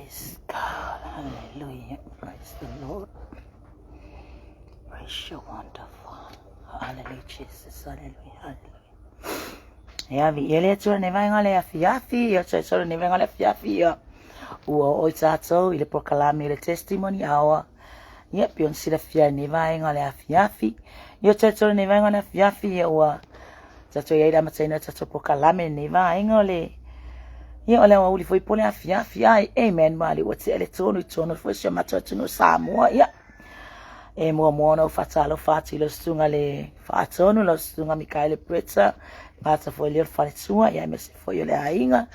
Praise God. Hallelujah. Praise the Lord. Praise you, wonderful. Hallelujah, Jesus. Hallelujah. Hallelujah. Ya vi ele tu ne vai ngale afi yo so ne vai ngale afi yo. O tato ile proclame ile testimony hour. Yep, yon sila fia ne vai ngale afi. Yo tato ne vai ngale afi yo. Tato ya ida matena tato proclame ne vai ngale. Ye ole wa uli foi pole afia amen mali what's electronic foi chama tatu no Samoa ya e mo no fatalo fatilo stunga le fatono lo stunga Michael Pretza ngata foi le fatsua ya mesi foi le ainga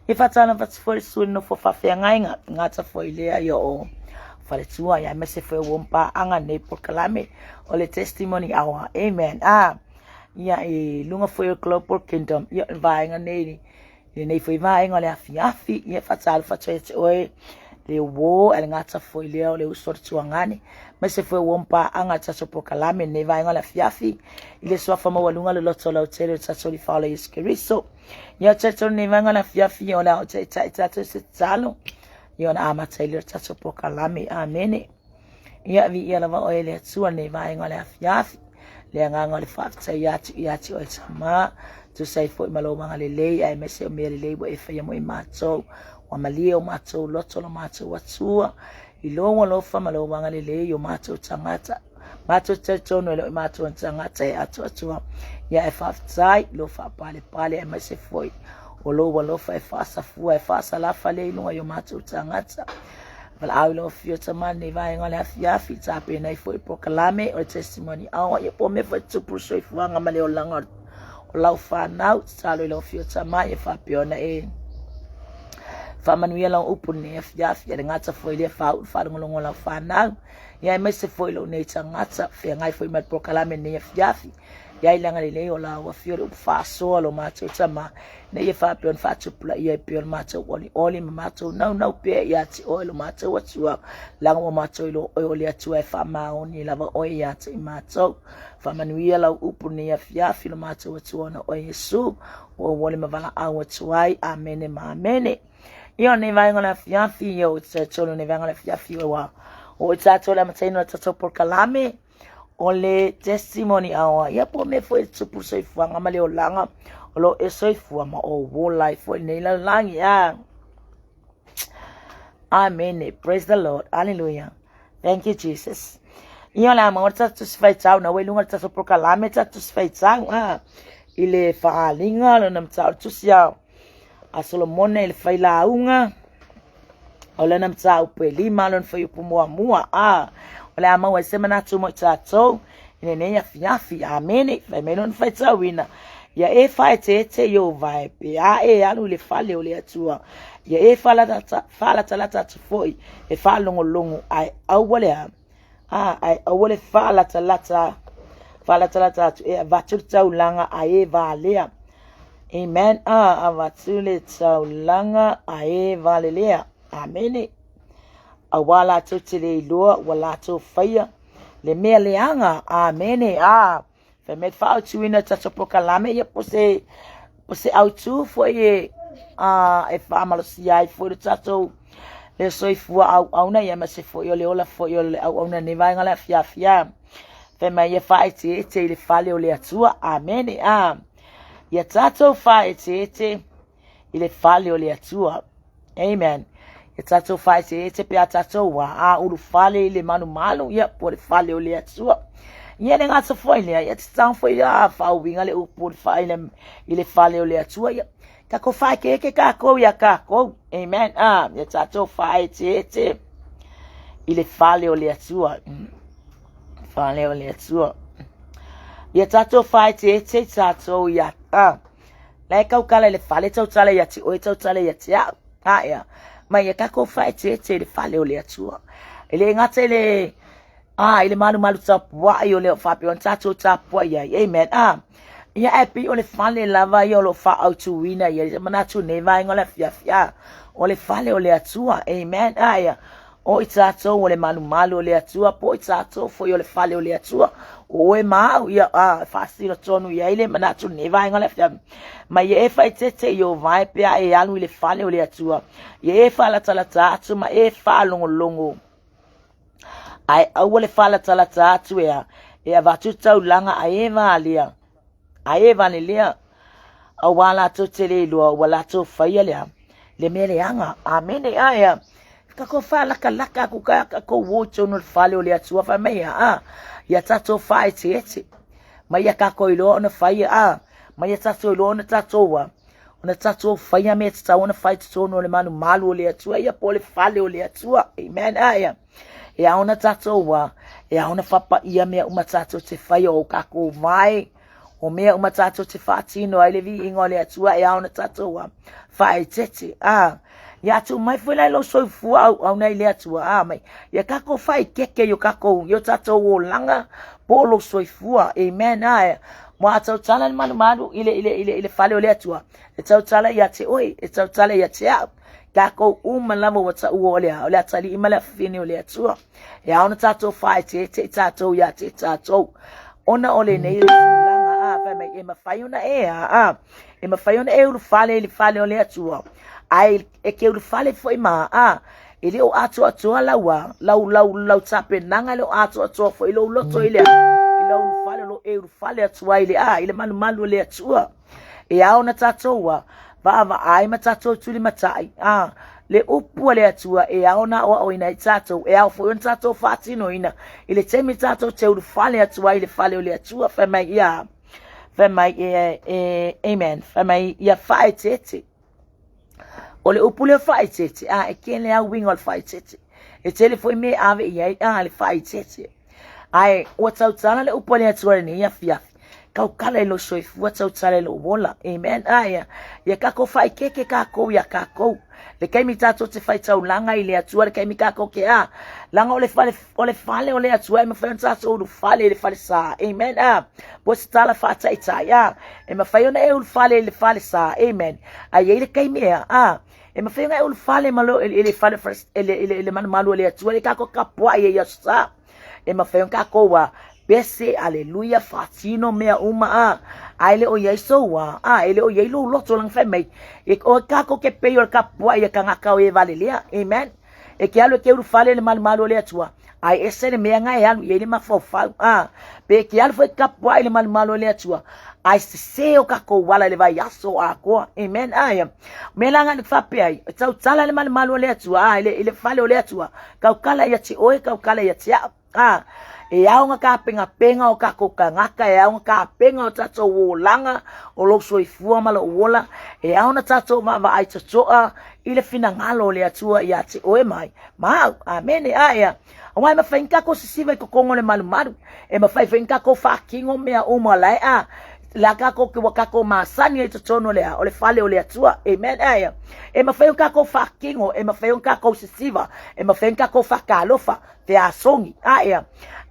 e fatalo foi sun no for fafia ngainga ngata foi le yo fatsua ya mesi foi wompa anga ne proclame ole testimony hour amen ya e lunga foi global kingdom ya vai nga ne nei foi vai ngole afi ye fatal fatete oi le wo el ngata foi le usor ngani mas se foi wompa angata so proclame nei vai ngole afi ile so fama walunga le lotso la hotel tsa li fala iskriso ya tsa nei vai ngole afi ola tsa se tsalo yo na amata ile tsa so proclame amen ya vi ya lava oi le tsu nei vai ngole afi le nganga le fatsa ya oi sama to say for maloma ngalele ai mese me le bo efa ya mo macho wa malio macho loto lo macho watsua ilongo lo fa maloma ngalele yo macho tangata macho tsono lo macho tangata ya atua ya efa sai lo fa pale mese foi lo fa fasa la fale no yo macho tangata val aulo fio tamani vai ngale afia fita pe na foi proclame o testimony awa ye po me fa tu puso ifanga male o langa lau whanau, talo i lau fio tamai e whapiona e whamanuia lau upu ne e whiawhi e ngata foi le whaungolongo lau whanau ia mai se foi lau nei tangata whea ngai foi mat prokalame ne e whiawhi ia i langa lele o lau a fio upu whasoa lo mātou tama ne e whapiona whatupula ia e piona mātou oli ma mātou nau pia ia ti oi lo mātou atua langa o mātou ilo oi oli atua e whamaoni lava oi ia ti mātou whamanuia lau upu ne a whiawhi lo mātou atuana o Yesu o wale mavala au atuai amene ma amene io ne vai ngala whiawhi io tolo ne vai ngala whiawhi o tatola mataino tato por kalame o le testimony awa ia po me foi tupu soifuanga ma le o langa o lo e soifua ma o wo life foi nei la langi amen praise the Lord hallelujah thank you Jesus ia la ma orta tu sfaitau na welunga tato por kalame tato sfaitau ile faalinga lo nam tau tu sia a Solomone ile failaunga o le nam tau pe lima lon foi pu mua ole ama wa semana tu mo tato ine ne ya fiafi amene fa menon fa tawina ya e fa tete yo vai pe e anu le fale ole atua ya e fala talata tu foi e fa longo ai awole ai awole fala talata tu e vatul taulanga ai valea amen vatul taulanga ai valea amene awala to tele loa wala to faya le meleanga amene fe met fa tu ina tato proclame ye pose autu foi e fa malosia e foi tato le soi fu au na ye ma se foi le ola foi le au na ne vai ngala fia fe ma ye fa te le fale ole atua amene ye tato fa te ile fale ole atua amen tato faz esse pe tato wa uru fale ile manu malu ya por fale o le sua ye nenga so foi le ya tsan foi fa winga le por fale ile fale o le sua ya ka ko fa ke ka ko ya ka ko amen ya tato faz esse ile fale o le sua fale o le sua ya tato faz esse tato ya la ka ukala le fale tato ya ti o tato ya ti ya ma ye kako fa tete le fale ole atua ele ngata ele ile malu tapwa yo le fa pe on tato tapwa ya amen ya epi ole fale lava yo lo fa autu wina ye mana tu ne vai ngola fia ole fale ole atua amen ya o itato o le malu o le atua po itato fo yo le fale o le atua o e mau ia fasilo tonu ia ile manatu ne vai ngale fia ma ye fa tete yo vai pe e alu le fale o le atua ye fa la talata atu ma e fa longo ai au le fala talata atu e avatu tau langa ai valia ai valia au wala to tele lo wala to faia le mele anga amen aya kako fala kalaka ku ka ko wocho no fale o le atua fa meia ya tato fai tete ma ya kako ilo no faia ma ya tato ilo no tato wa ona tato faia me tata ona fai to no le manu malu o le atua ya pole fale o le atua amen aya e ona tato wa e ona fapa ia me uma tato te faia o kako vai o mea uma tato te fatino ai le vi ingole atua e ona tato wa fai tete ya tu mai foi lai lo so fu au nei le atua mai ya kako fai keke yo kako yo tato o langa polo so fu amen mo atau tala manu ile fale o le atua e tau tala ya te oi e tau tala ya te kako lavo wata uole ole atali imala fini ole atua ya ona tato fai te tato ya te tato ona ole nei langa fa mai e mafaiona e mafaiona e ulu fale ole atua ai e ke ulu fale foi ma ele o atua lau tape nanga le atua foi lo loto ile ulu fale lo e ulu fale atua ile manu ole atua e ona tato wa va ai matato tuli matai le upu le atua e aona o ina tato e au fo tato fatino ina ile temi tato te ulu fale atua ile fale le atua fa mai amen fa mai ia faitete ole upu le faitete e ken le wing ol faitete e tele foi me ave ia le faitete ai o tau le upu le atua ni ia fia kau kala lo soifu tau tale lo wola amen ya kako fai keke kako ya kako le kai mitato te fai tau langa ile atua le kai mikako ke langa ole fale ole atua me fai tato o fale le fale sa amen po stala fata ita ya e me fai ona e le fale sa amen ai ile kai mea e me fai ona e fale malo ile fale first ile malu ole atua le kako kapua ya sa e me fai ona kako wa bese aleluia fatino mea uma aile o yeso wa ele o yelo loto lang femei e o kako ke peyo kapua ya kanga ka e valelia amen e ke alo ke u fale le malu le atua ai ese le mea nga alu ye le mafofa pe ke alo foi kapua le malu le atua ai se o kako wala le vai aso ako amen melanga ni fape ai tau tala le malu le atua ile fale le atua ka kala ya ti o ka kala ya ti e aunga ka penga o ka kokangaka e aunga ka penga o tato o langa o lo soifua malo wola e auna tato ma ai tatoa ile fina ngalo le atua ya te oe mai amen aya wai ma fainka ko sisiva ko kongole malu e ma fainka ko fa kingo mea o malai la kako ke wakako masani e tono le ole fale ole atua amen aya e ma fainka ko fa kingo e ma fainka ko sisiva e ma fainka ko fa kalofa te asongi aya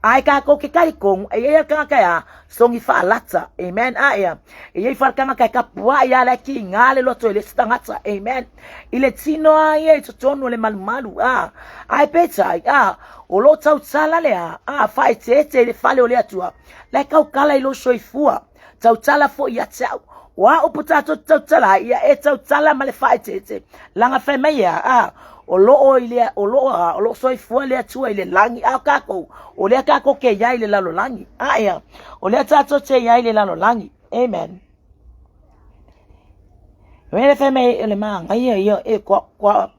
ai ka ko ke kai kong e ia ka ka songi fa lata amen aya e ia fa ka ka pua ya la ki ngale lo to le stangata amen ile tino ai to tono le malu ai peta o lo tau tsala le fa tete le fale o le atua la ka kala ilo soifua tau tsala fo ya tsau wa o putato tau tsala ya e tau tsala male fa tete langa fa meya o lo soifua le atua ile langi kako o le kako ke ya ile lalo langi o le tato te ya ile lalo langi amen wele fe me le manga ia e kwa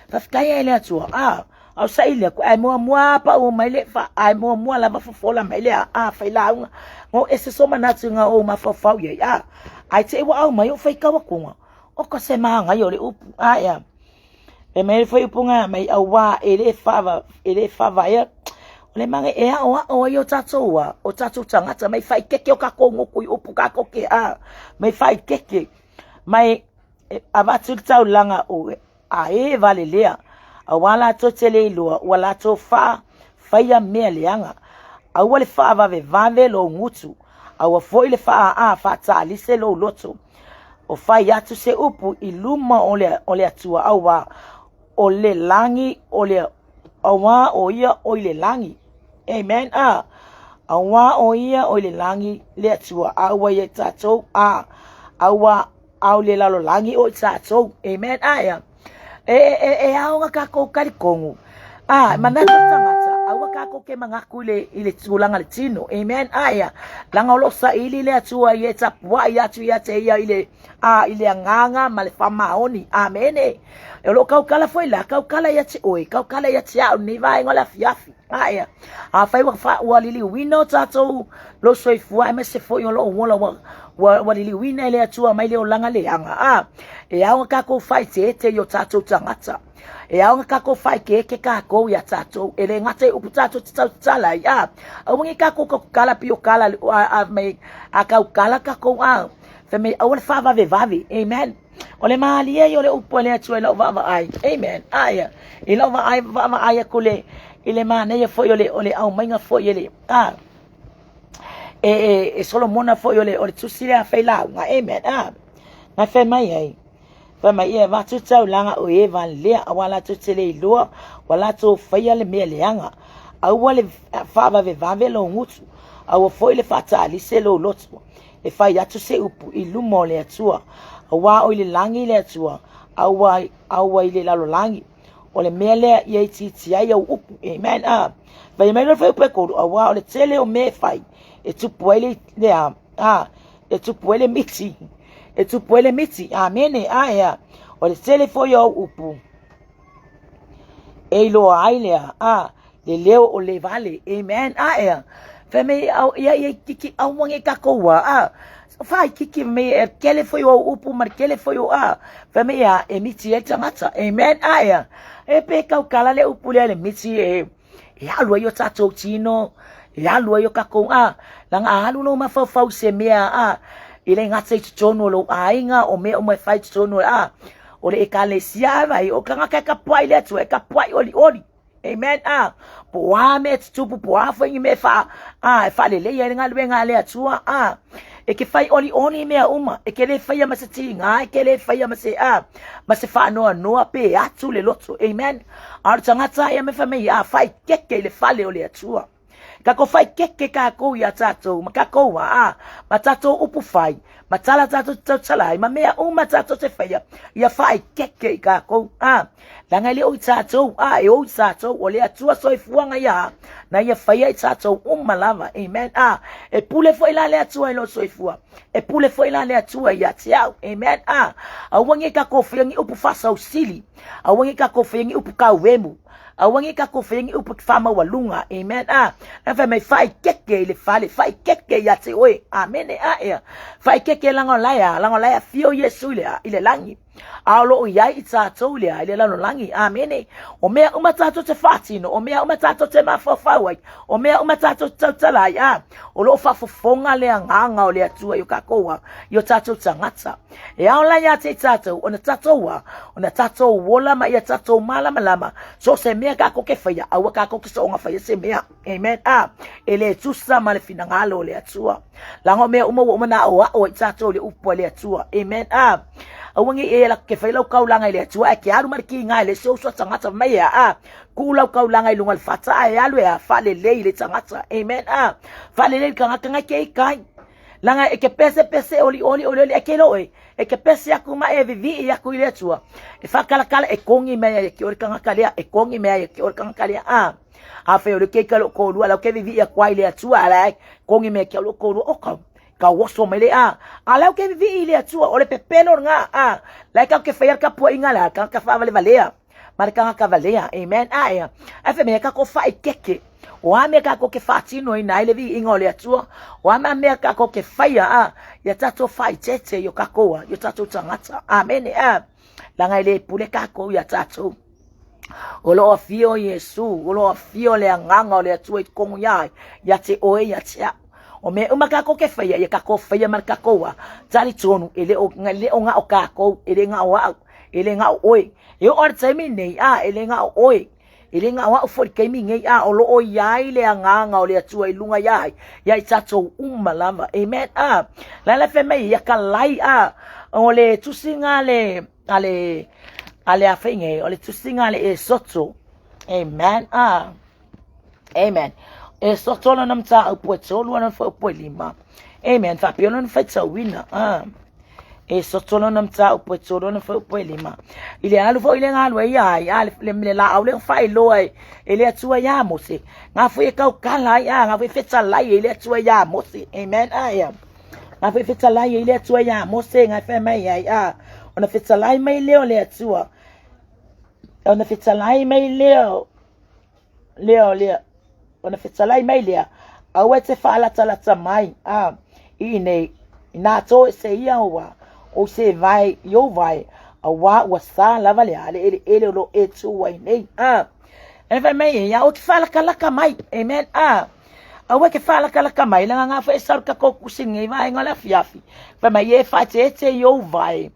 fa ile atua au sai le ai mo pa o mai le fa ai mo la fa fola mai le fa la ngo ese so manatu nga o ma fa fa ya ai te wa au mai o fa ka wa ko o ko se manga yo le upu e me foi punga mai awa ele fava ya le mange e o yo tato o tato tangata mai fai keke o kako ngoku upu kako ke mai fai keke mai abatu tau langa o e valelea awala to tele lo wala to fa ya meleanga awale fa vave lo ngutu awa foi le fa fa tali se lo loto o fa ya tu se upu iluma ole atua awa ole langi ole awa o ia o le langi. Amen. Awa o ia o le langi le atua awa ye tatou awa au le lalo langi o tatou. Amen. Aya. Aonga kako karikongu. Manata tangata awa kako ke mangaku ile tulanga le tino. Amen. Aya. Langa lo sa ili le atua ye tapua ya tu ya te ia ile nganga male famaoni. Amen. Lo kau kala foi la kau kala ya te oi kau kala ya te au ni vai ngola fiafi. Aya. Fai wa lili wino tatou lo soifua me se foi lo wola wa lili wina le atua mai le olanga le anga. Aonga kako fai te yo tatou tangata. Aonga kako fai ke kako ya tatou ele ngate upu tatou tala ya. Awangi kako kala pio kala me akau kala kako fe me awal fa vavi. Amen. Ole mali e ole upu le atua lo va ai. Amen. Aya. Ilo va ai kule ile mana ye foi ole au mainga foi ele. Solomona foi ole tusile fa la. Amen. Na fe mai ai. Fama ia va tu tau langa o eva le wala tu tele loa wala tu faya le me leanga au wale fa va ve lo ngutu au foi le fata li se lo lotu e fa ya tu se upu ilumo le atua wa o le langi le atua au ile lalo langi o le me le ye titi ya upu. Amen. Vai me lo fa pe ko wa o le tele o me fai e tu poele le e tu poele miti. E tu puele miti. Amen. Aya. O le tele foi o upu. E lo ailea. Le leo o le vale. Amen. Aya. Feme au ia kiki au wange kakoa. Fai kiki me kele foi o upu mar kele foi o Feme ya e miti e tangata. Amen. Aya. E pe kau kala le upu le miti e alua yo tatou tino. E alua yo kakoa. Langa alu no mafau se mea ile ngate tonu lo ainga o me o mai fai tonu o le ekalesia vai o kanga ka pai le tu ka pai oli. Amen. Po ame tupu po afa me fa fa le ye nga le atua e ke fai oli me uma e ke le fai ma se tinga e ke le fai ma se fa no pe atu le loto. Amen. Ar tangata ya me fa me fai keke le fale oli atua. Kako fai keke kako ya tatou makako ma tatou upu fai matala tatou tsalai ma mea uma tatou te fai ya fai keke kako langa le o tatou e o tatou o le atua soifuanga ya na ya fai tatou uma lava. Amen. E pule foi la le atua lo soifua e pule foi la le atua ya tiau. Amen. Awangi kako fai upu fasa usili awangi kako fai upu kawemu awangi kako fai upu fama walunga. Amen. Na fa mai fai keke le fale fai keke ya te oi. Amen. Fai keke lango laya fio Yesu ile langi alo ya itatou le ile lano langi. Amen. O mea umatato te fatino o mea umatato te mafawai o mea umatato tala o lo fafofonga le nganga o le atua yo kakoa yo tatou tangata e ala ya te tatou ona tatou wola ma ya tatou malama so se mea kako ke faya awa kako ke so nga faya se mea. Amen. Ele tusa male finangalo le atua lango mea uma na o tatou le upo le atua. Amen. Awangi e la ke faila kau langa ile atua e ke aru marki nga ile so tangata mai kula kau langa ile ngal fata e alu e fale le ile tangata. Amen. Fale le kanga ke kai langa e ke pese oli e ke loe e ke pese aku ma e vivi aku ile atua e fa kala e kongi me e ke ori kanga kalia e kongi me e ke ori kanga kalia fe ole ke kalo ko lu ala ke vivi e kwa ile atua ala kongi me ke lo ko lu o ka woso mele ala ke vivi ile atua ole pepelo nga la ka ke fa ka po ingala ka fa valea marka ka valea. Amen. Afe me ka ko fa keke o ame ka ko ke fatino ina ile vi ingole atua o ame ka ko ke faya ya tato fai tete yo kakoa yo tato tangata. Amen. Langa ile pule kako ya tato olo afio Yesu olo afio le nganga le atua kongu ya te oe ya tia o me kako ke faya ya kako faya marka koa tali tonu ele o nga o kako ele nga oe yo or time nei ele nga oe ele nga wa for ke mi ngai olo o yai le nganga o le atua ilunga ya tato umalama. Amen. La fe me ya kalai o le tusinga le ale afenge o le tusinga le soto Amen. Amen. E sotolo nam ta upo tolo na fo upo lima. Amen. Fa piolo na fa wina. E sotolo nam ta upo tolo na fo upo lima. Ile alu fo ile ngalu ya ya le la au fa ilo ile tua ya mose. Nga fo e ka kala ya nga fo fetsa la ile tua ya mose. Amen. Nga fo fetsa la ile tua ya mose nga fa mai ya. Ona fetsa la mai leo le tua. Ona fetsa la mai leo. Leo. Ona fetsalai mai lea awe te whaalatala mai i nei nā tō se ia o se vai yo vai a wā ua sā lava lea ele lo e tū wai nei e vai mai ia o ki whaalakalaka mai amen awe ke whaalakalaka mai langa ngā whae saruka kōkusinga i vai ngala fiafi vai mai e whae te yo vai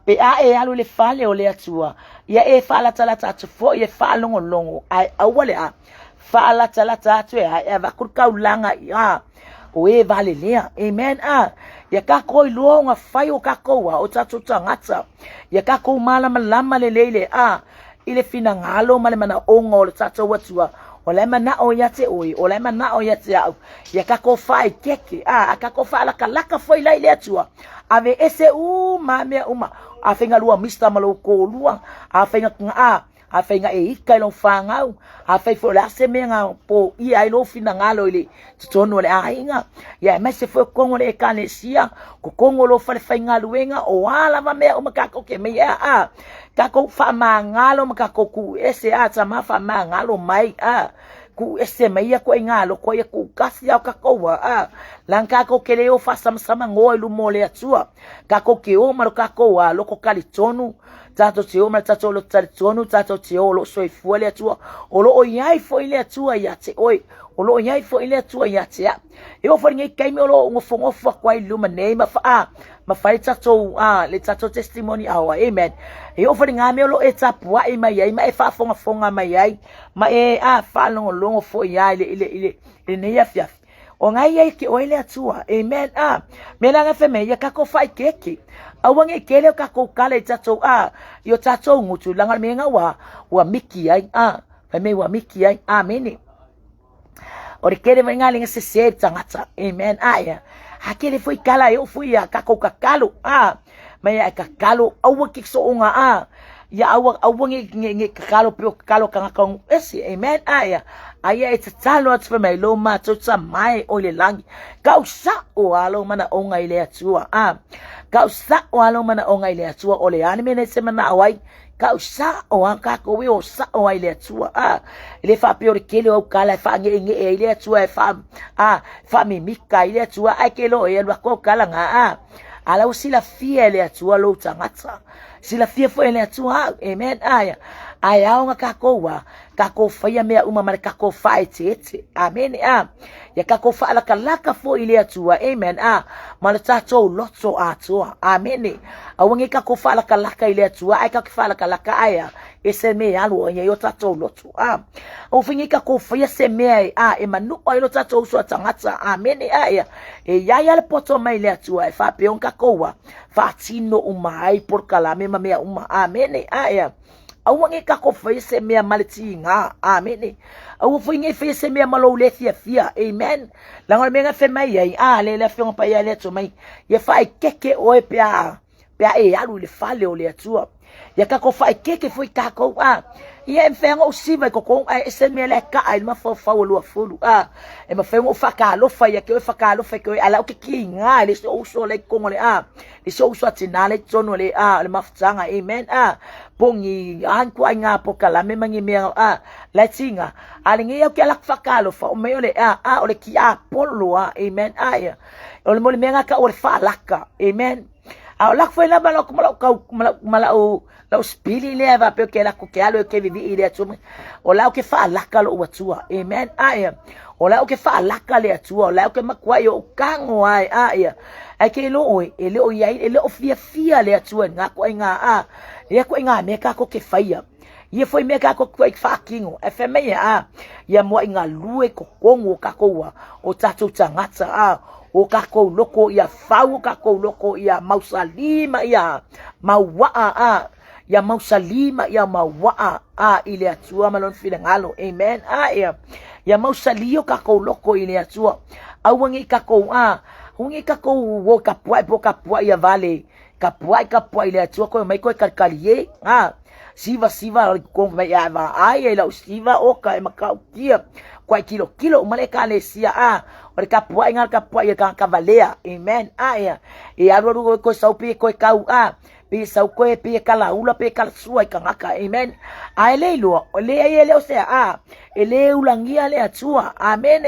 pe e alu le whale o lea tua ia e whaalatala tatu fo i e whaalongolongo ai awale Fala tala tatu e va kurka ulanga o e vale lea amen ya ka ko luonga fai o ka ko o tatu tangata ya ka ko mala malama le lele ile fina ngalo male mana ongo le tatu watua o le mana o yate oi o le mana o yate ya ka ko fai keke ka ko fala kalaka foi lai le tua ave ese mame afenga lua mista malo ko lua afenga afenga e ika lo fangau afei fo la semenga po ia ilo fina ngalo ile tsono le ainga ya me se fo kongo le kanesia ko kongo lo fa fainga luenga o ala ma me o makako ke me ya ka ko fa mangalo makako ku ese ata ma fa mangalo mai ku ese mai ko ngalo ko ya ku kasi ya ka ko lanka ko ke le o fa sama ngo lu mole atua ka ko ke o ma ka ko lo ko kali tonu tato te o ma tato lo tonu tato te o lo soi fuele atua o lo o yai fo ile atua ya te oi o lo yai fo ile atua ya te e o fo ngai kai me o lo ngofo kwa iluma nei ma fa ma fai tato le tato testimony awa amen e o fo ngai me o lo etapua e mai ai ma e fa fonga mai ai ma e fa longo fo ya ile ne ya fia o ngai ai ke o ile atua amen me la ngafe me ya ka ko fai keke awange kele ka ko kale tato yo tato ngutu langa menga wa miki ai fa me wa miki ai amen o kele menga linga se se tangata amen hakele foi kala yo fui ka ko kakalo me ya kakalo awa kikso unga ya awange nge kakalo pio kakalo kanga kong esi amen aya it's talo at for my lo ma to mai ole langi ka usa o alo mana onga ile atua ka usa o alo mana onga ile atua ole anime ne semana awai ka usa o anka ko we o sa o ile atua ile fa pio kele o kala fa nge ile atua fa mi mika ile atua ai kelo e lo ko kala nga ala usila fia ile atua lo tangata sila fia fo ile atua amen aya nga kako faya mea mare kako faite amen ya kako fa ala kalaka fo ile atua amen mala tato lotso atua amen awange kako fa ala kalaka ile atua ai kako fa ala kalaka aya ese me alu ya yo tato lotso o fingi kako faya se me e manu o lo tato so tangata amen aya e ya le poto mai ile atua fa pe on kako fa tino umai por kala me mea amen aya awange kako fese me malitinga amen au finge fese me malo le fia amen la me nga fe mai ai le fe on pa ya le to mai ye fa keke o e pia e alu le fale o le atua ya kako fa keke foi kako ye mfenga o siva ko ese me le ka ai ma fo lu fulu e ma fe mo fa ka lo fa ya ke fa ka lo fa ke ala o ke kinga le so le ko le le so atina le tono le le mafutanga amen pongi anku anga pokala me mangi me la tinga alingi ya ke la fa ka lo fa o me le o le ki polo amen o le mo le menga ka o fa laka amen lak foi la balo mala o la spili le va pe ke la ko ke alo ke vivi ile tu o la o ke fa laka lo watua amen o la o ke fa laka le atua o la o ke makwa yo kango ai ke lo o ele o ia ele o fia le atua nga ko nga ye ko nga me ka ko ke faia ye foi me ka ko fa kingo e fe me ya mo nga lue ko kongo ka ko o tatu tangata o kako loko ia fau kako loko ia mausalima ia mawa ya mausalima ya mawaa ile atua malon filangalo amen ya mausalio kako loko ile atua awangi kako hungi kako wo kapua ya vale kapua ile atua ko mai ko kalkalie siva ko ya va ai la siva oka makautia kwa kilo maleka lesia ore kapua ingal kapua ya kavalea amen e aru ko saupi ko kau pe sau ko pe kala ula pe kala sua ikangaka amen ele lo ele o sea ele ulangia le atua amen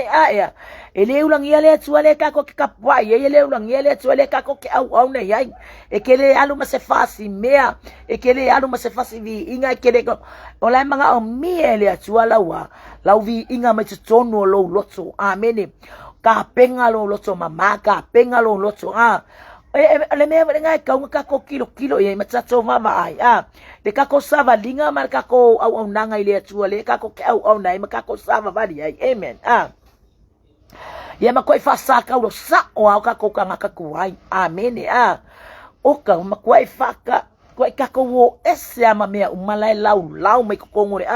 ele ulangia le atua le kako kapua ele ulangia le atua le kako ke au ne yai ekele alu masefasi mea ekele alu masefasi vi inga ekele ola manga o miele atua lau vi inga me tonu lo loto amen ka penga lo loto mama ka penga lo loto le me venga ka ko kilo ye matsato mama ai le ka ko sava linga mar ka ko au nanga ile atua le ka ko au nai ma ka ko sava vali ai amen ye ma ko fa ka lo sa o ka ko ka ngaka kuai amen o ka ma ko fa ka ko wo ese ama me umalai lau mai ko ngore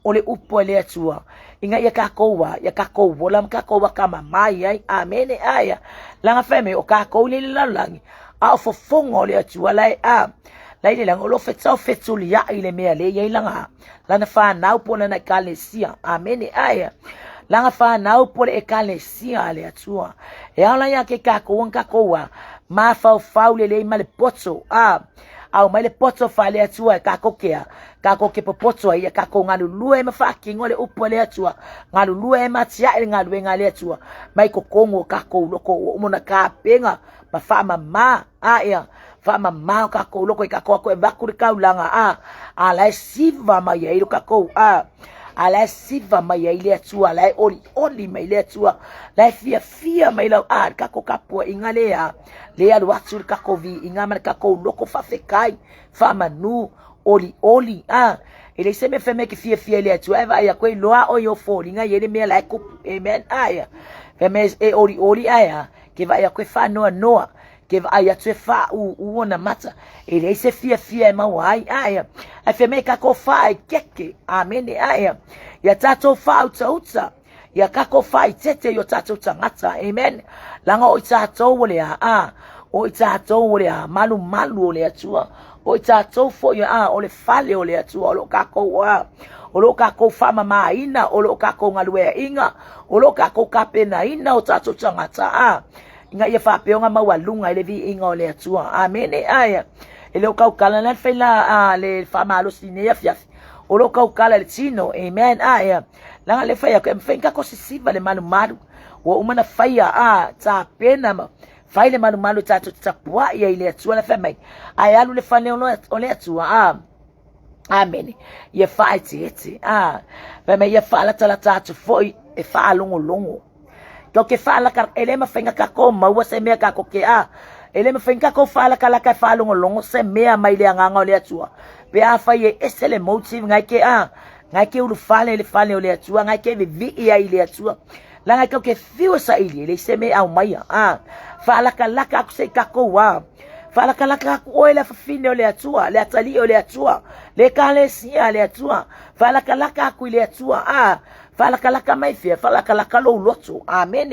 ole upo le atua inga ya kako vola kako kama mai ai amen langa feme o kako le langi fo fongo le atua lai lai le lang lo fetu ya ile me le ye langa lana fa na upo na kalesia amen langa fa na upo le kalesia le atua ala ya ke kako ma fa le male potso au mai le poto fale atua kako ke popoto ia kako ngalu lue ma fucking ole upo le atua ngalu lue ma tia ngalu ngale atua mai ko kongo kako loko mona ka penga ma fa mama fa mama kako loko kako ko bakuri kaulanga ala siva mai ia kako ala siva mai ile atua lai oli mai ile atua lai fia mai la kako kapo ingale le alu atu kako vi ingama kako loko fa fekai fa manu oli ele se me feme que fia ile atua vai ya ko loa o yo foli nga yele me la ku amen feme oli que vai ya ko fa noa que vai atu fa una mata ele se fia ma wai a feme kako fa keke amen ya tato fa utsa ya kako fa tete yo tato tangata amen langa o tato wole o tato wole malu ole atua o tato fo ya ole fale ole atua lo kako fa mama ina o lo kako ngalwe inga o lo kako kapena ina o tato tangata inga ya fa peonga mawalunga ile vi inga ole atua amen ele o kala na fela le fa malo sinia fiafi o lo kala le chino amen langa le faya ko mfenka ko sisiva le malu wo umana faya ta pena ma faile malu tatu tapua ya ile atua na famai ayalu le fane ole atua amen ye fight it me ye fala tatu foi e fa longo to ke fala kar ele ma fenga ka ko ma wa se me ka ko ke ele ma fenga ko fala kala ka fa longo se me mai le nganga ole atua pe fa ye esele motive ngai ke ulu fale ole atua ngai ke vi ia ile atua la ngai ke fiu sa ile se me au mai fala kala ka se ka ko fala kala ka ko ele fa fine ole atua le atali ole atua le kale si ole atua fala kala ka ku ile atua fala kala ka mai fia fala kala ka lo loto amen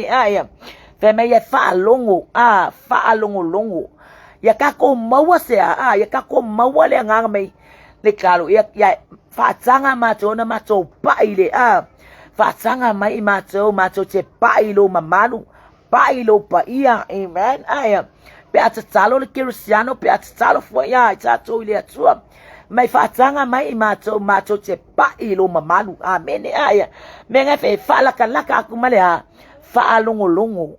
fe me ye fa longo longo ya ka ko mawa se ya ka ko mawa le nganga mai le kalo ya fa tsanga mato na mato pa ile fa tsanga mai mato te pa ilo mamalu pa ilo pa ia amen pe atatalo le cristiano pe atatalo fo ya tato ile atua mai fa tsanga mai mato te pa ilo mamalu amen menga fe fala kala ka kumale fa longo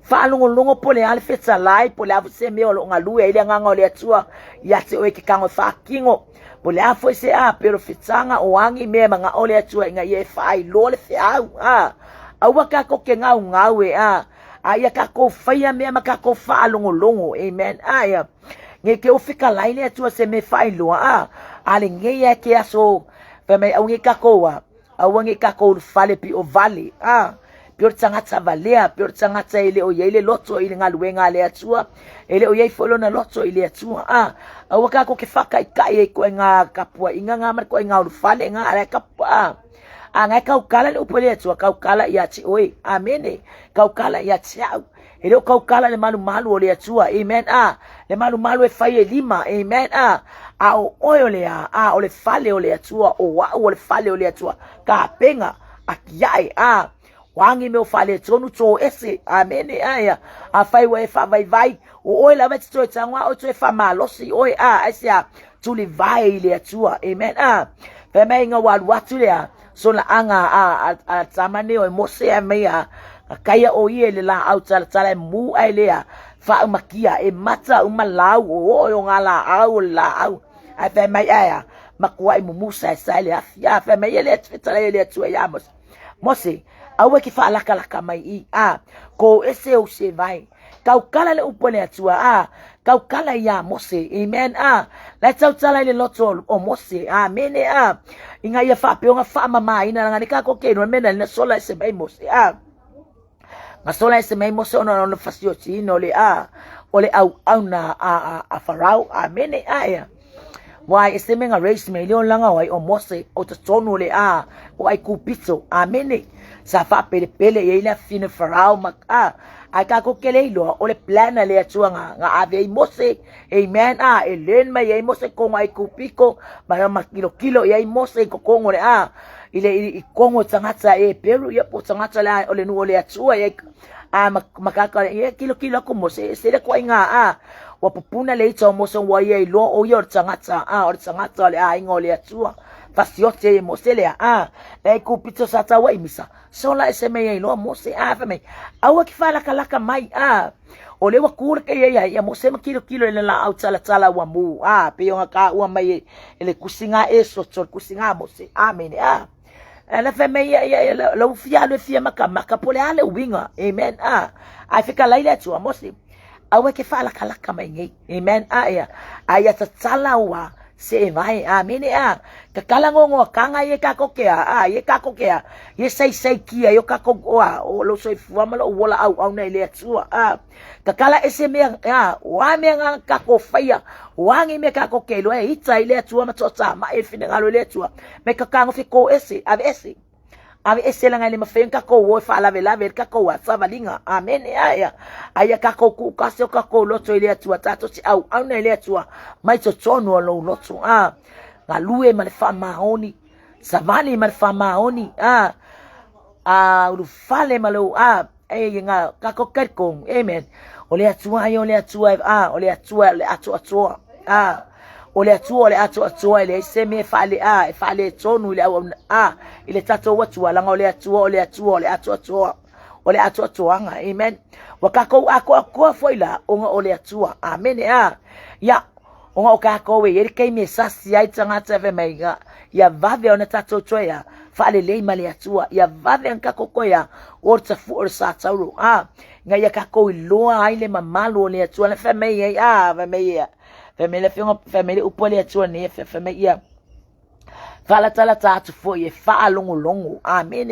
fa longo pole al fetsa lai pole avse me o ngalu ile nganga ole atua ya te o ke kango fa kingo pole afo se pero fitsanga o wangi me manga ole atua nga ye fa lo le fa awaka ko ke ngau aya ka ko faya me maka ko fa longo amen nge ke o fika lai le atua se me fa lo ale nge ya ke aso pe me o nge ka ko awangi ka ko fale pi o vale Pio tangata valea, pio tangata ele o yele loto ile ngaluenga le atua. Ele o yei folo na loto ile atua. Awaka ko ke faka ikai ko nga kapua inga nga mar ko nga ulufale nga ala kapua. Ngai kau kala le upole atua kau kala ia ti oi. Amen. Kau kala ia ti au. Ele o kau kala le malu malu o le atua. Amen. Le malu malu e fai e lima. Amen. O oyo le o le fale o le atua. O wa o le fale o le atua. Ka penga akiai wangi me o fale tonu to ese. Amen. Fai wa e fa vai. O oi la vete to e tangwa o to e fa malosi. Oi asia tuli vai le atua. Amen. Feme inga walu watu le so la anga a tamane o mose a mea kaya o ie le la au tala mu ai lea fa makia e mata umalau o ngala au la au ai fe mai aya makua i musa sai le afia fe mai le tala le tu ya mose au ki fa laka mai ko ese o se vai kau kala le upone atua kau kala ya mose. Amen. La tau tala le loto o mose. Amen. Inga ia fa pe nga fa mama ina nga nika ko ke no mena le sola se mai mose. Nga sola se mai mose ono no fasio ti no le ole au na a farao. Amen. Why ese menga race me leon langa wai o mose o te tonu le o ai kupito. Amen. Sa fa pele ye ina fine farao mak ai ka ko kele lo o le plana le atua nga ave mose. Amen. Elen mai ai mose ko mai kupiko ma kilo ai mose ko kongo le ile i kongo tangata e peru ya po tangata la o le nu o le atua ye makaka ye kilo ko mose se le ko inga wa pupuna le ito mose wa ye lo o yo tangata o tangata le ingo le atua pasiote mose le le kupito sata wa imisa so la ese me lo mose fa me awa ki fala kalaka mai o le wa kur ke ya mose ma kilo le la au tala wa mu pe yo ka wa mai ele kusinga eso kusinga mose. Amen. La fe me ya lo fia maka pole ale winga. Amen. Ai fika laile tu mose awa ki fala kalaka mai ngai. Amen. Aya tala wa se vai. Amen. Kakala ngongo kanga ye kakokea ye kakokea ye sai kia yo kakoa o lo so fuama lo wala au na ile atua kakala ese me wa me nga kakofaya wangi me kakokelo e ita ile atua matota ma e fine ngalo ile atua me kakango fiko ese ave ese la ngale mafenka ko wo fa la vela ver kako wa savalinga. Amen. Aya kako ku kasio kako loto ile atua tato si au na ile atua mai totono lo loto ngalue malefa maoni savani malefa maoni ulufale malo nga kako kerkong. Amen. Ole atua yo le atua ole atua le atua ole atua le seme fale fale tonu le ile tato watu langa ole atua nga. Amen. Wakako ako foila onga ole atua. Amen. Ya onga okako we yeri kai me sasi ai tangata ve maiga ya vave ona tato toya fale le mali atua ya vave anka kokoya orta fu or sa tauro nga ya kako loa ai le mamalo le atua le famei family family upole atua ne family fala tala tatu fo ye fa longo. Amen.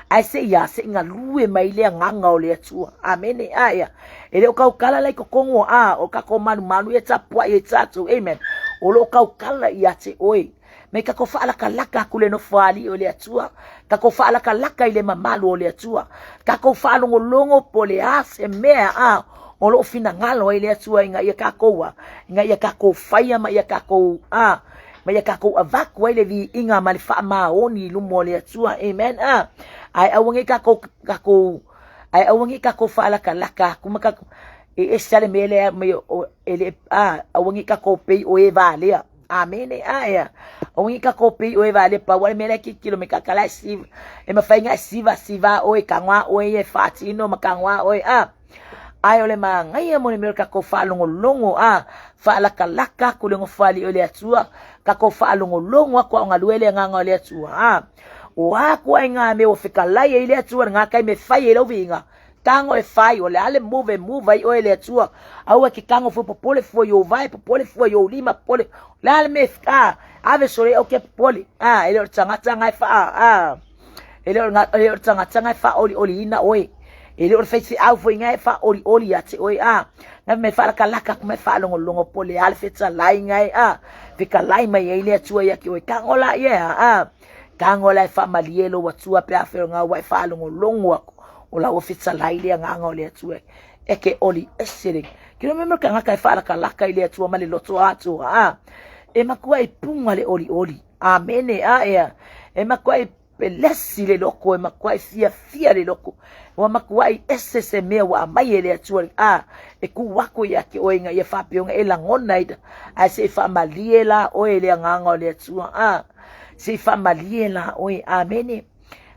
Ai se ya se nga lue mai le nganga o le atua. Amen. Ele o kau kala lai kokongo o kako manu e tapua e tatu. Amen. O lo kau kala ia te oi me kako fa laka kule no fali o le atua kako fa laka ile mamalu o le atua kako fa longo pole ase mea o lo fina ngalo ile atua inga ia kako faya ma ia kako ma ia kako avaku ile vi inga malifa maoni lumo le atua. Amen. Ai awangi kako fa laka kumaka e sale mele me ele awangi kako pe o e vale. Amen. Awangi kako pe o e vale pa wale mele ki kilo me kakala siva e mafainga siva o e kangwa o e fatino makangwa o ai ole mangai mo me kako fa longo fa laka kulengo fali ole atua kako fa longo kwa ngaluele nganga ole atua wa kwa nga me o fika lai ile atua nga kai me fai ile vinga tango e fai ole ale move ai ole atua au ki tango fu popole fu yo vai popole fu yo lima pole la me ave sore o ke popole ele tanga fa ele o tanga fa oli ina oi ele o fei au foi ngai fa oli ate oi na me fa kalaka me fa longo pole al fetsa lai ngai fika lai mai ele atua ya ki oi kangola kangola fa malielo watua pe afero nga wa fa longo o la o fetsa lai le nga ole atua eke oli esere kino me ka nga fa kalaka ile atua mali loto atu e makua ipunga le oli amene e makua pelesi le loko e makua fia le loko wa makua esse me wa mai ele atua e ku wako ya ki oinga ye fa pionga e langona ida a se fa maliela o ele nganga le atua se fa maliela o amene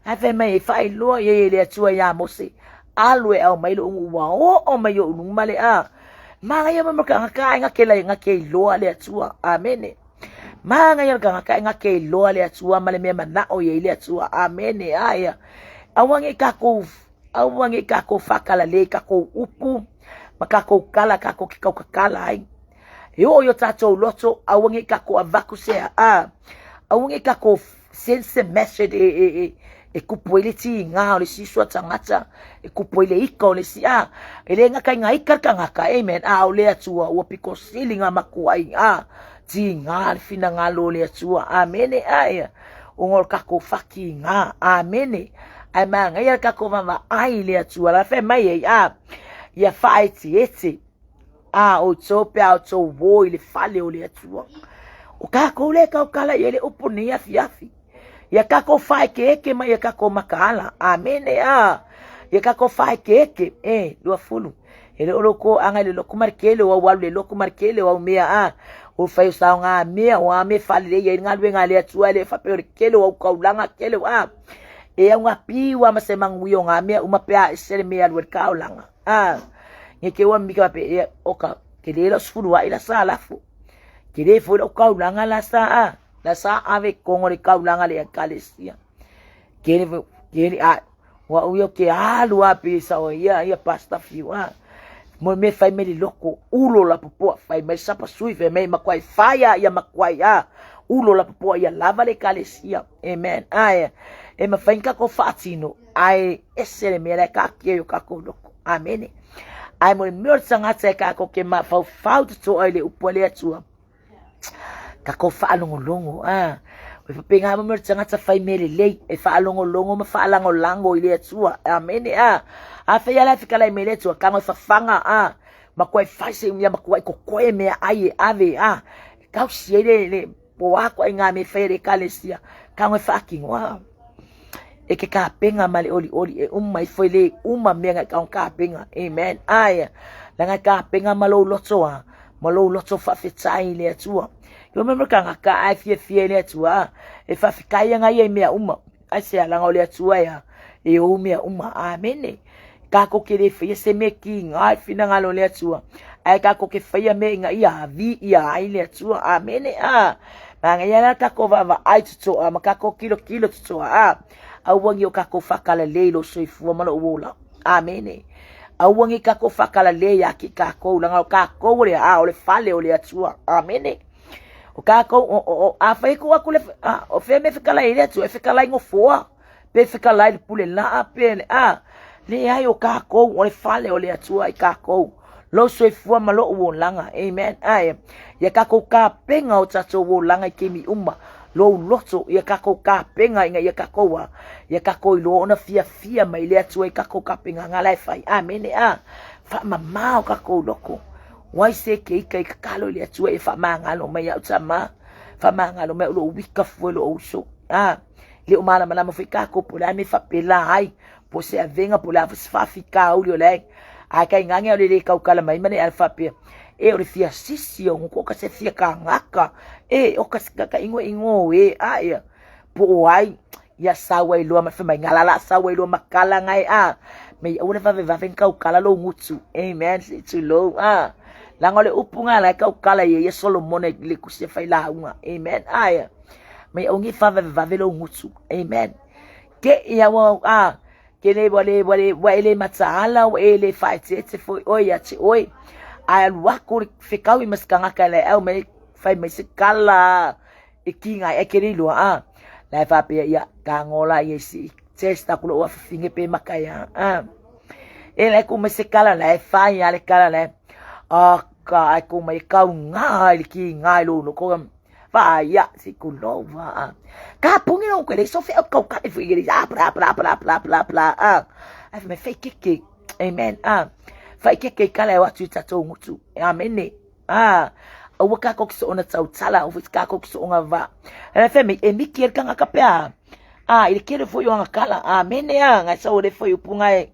ave mai fa ilo ye ele atua ya mose alwe au mai lo wa o mai yo numale manga ya mamaka nga ke lo le atua amene manga ya nga ke lo le atua male me mana o ye le atua amene awange kako fakala le kako upu makako kala kako kikala ai yo tato loto awange kako avaku se awange kako sense message e kupoile ti nga ole si so tangata e kupoile ika ole si ele nga kai nga ika nga amen ole atua o piko silinga makuai ti nga fina nga lo le atua amene ongol kako faki nga amene ama nga ya kako mama ai le atua la fe mai ya fight ete o tope o to wo ile fale ole atua o kako le ka kala ele upunia fiafi ya kako fai keke ma ya kako makala amene ya kako fai keke do fulu ele oloko anga le loko markele wa walu loko markele wa mea o fai sa nga mea wa me fali ye ngalwe ngale atua le fa perkele wa kaulanga kele e nga piwa masemang wiyo nga mea umapea sele mea le kaulanga ngeke wa mika pe oka kele lo sfulu wa ila salafu kele fo kaulanga la la sa ave kongore kaulanga le kalesia kene wa uyo ke alu api sa o ya pasta fiwa mo me fai me loko ulo la popo fai me sapa sui fe me makwai faya ya makwai ulo la popo ya lava le kalesia amen e ma fai ka ko fatino esere me la ka ke yo ka ko loko amen mo me sanga tse ka ko ke ma fa to ile upole atua kako faalongolongo we penga mo tsanga tsa family le e faalongolongo ma faalangolango ile tsua amene fa ya la fika la imele tsua kama fa fanga makwai fase ya makwai kokoe me ai ave ka usiele le po wako inga me fere kalesia kama fucking e ke ka penga mali oli mai foi uma menga ka penga amen langa ka penga malo lotso fa fetai le tsua yo member kanga ka afie le tua e fa fikai nga ye mea ase ala ngole tua ya e o mea amene ka ko kere fe se me ki nga fina nga lo le tua ka ko ke fe me nga ya vi ya ile tua amene nga ya ka ko va ai to ka ko kilo to awangi o ka ko fakala le lo so fu malo wola amene awangi ka ko fakala le ya ki ka ko la ka ko le ole fale ole tua amene o kako afai ko akule o fe me fika la ile tu fika la ngofoa pe fika la pule la apene le ai o kako o le fale o le atua i kako lo so fu malo o langa amen ya kako ka penga o tato o langa kemi lo loto ya kako ka penga inga ya kako lo ona fia mai le atua i kako ka penga ngala fai amen fa mama o kako loko wai se ke kalo le atua e fa mangalo mai au tama fa mangalo mai lo wika fuelo o so le o mala mala mo fika ko pula me fa pela ai po se avenga pula fa fika o le ka nganga le ka kala mai mane alfa pe e o fia sisio ko ka se fia ka ngaka o ka ingo po ai ya sawa lo ma fa mai ngala la sawa lo makala ngai me o le fa venka o kala lo ngutsu amen to lo langole upunga la ka kala ye Solomon le kusi fa ila unga amen me ongi fa velo ngutsu amen ke ya wa ke le bole wa ele matsala wa ele fight etse fo oya ti oi al wako fikawi maskanga kala au me fa me sikala ikinga ekerilo la fa pe ya kangola yesi testa kulo wa finge pe makaya ele ku me se kala la fa ya le kala la ka ku me ka nga le ki nga lo no ko va ya si kulo va ka pungi no kwele so fe ka ka e figiri bla bla bla bla bla bla ai me fe keke amen fa keke kala wa tu tato ngutu amen awaka ko so ona tsautala o fiska ko so nga va ele fe me emikier kanga kapea ele kere foi uma kala amen nga so le foi upunga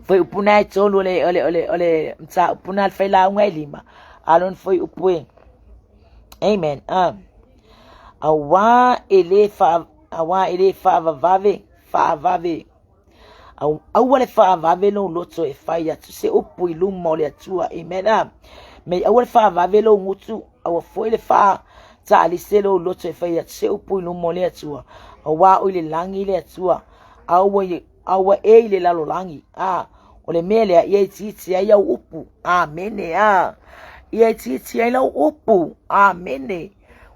foi upuna tsolo ole mtsa upuna fela ngwa lima alon foi upue amen awa ele fa vave awale fa vave no loto e fa ya tu se upu ilumo le tua amen me awale fa vave lo ngutu awa foi le fa ta aliselo loto e fa ya se upu ilumo le tua awa ole langi le tua awa ele la lo langi ole mele ye titi ya upu amen ye titi ya upu amen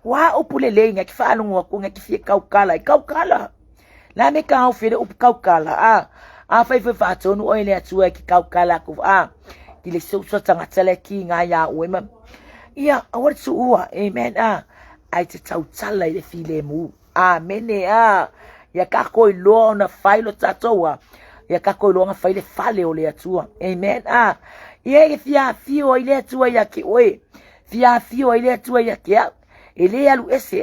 wa upu le le ngaki fa ngo ko ngaki fi kaukala la me ka ofere upu kaukala fa fa tonu ole atua ki kaukala ku ki le so tanga tele ki nga ya wema ya awar su uwa amen ai te tautala ile file mu amen ya kako ilo na failo tatoa ya kako ilo na faile fale ole atua amen ye fio ile atua ya ki we fio ile atua ya ki ele alu ese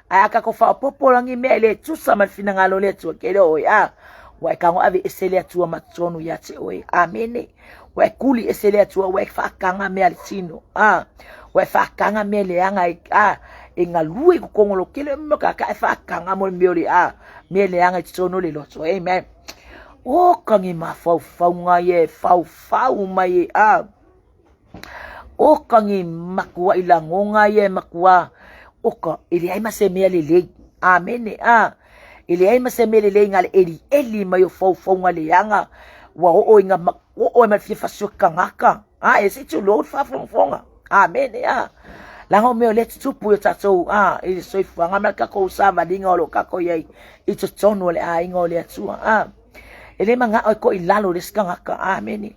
aka ko fa popolangi mele tusa mafina ngalo le atua kelo wa ka ngo ave esele atua matsonu ya te we amen wa kuli esele atua wa fa kanga me alitino wa fa kanga mele anga engalui ku kongolo kele maka ka fa kanga mo mioli mele anga tsono le loto amen kangi ma fa nga ye fa mai kangi makua ilangonga ye makua ili ai mase mele le amen ili ai mase mele le ngal eli mai fa nga le yanga wa inga ma fi fa sukanga esi tu lo fa fonga amen lango me le tupu yo tato ili so fanga malka ko usama dinga lo kako ye ito tono le inga le atua ele manga ko ilalo le skanga ka amen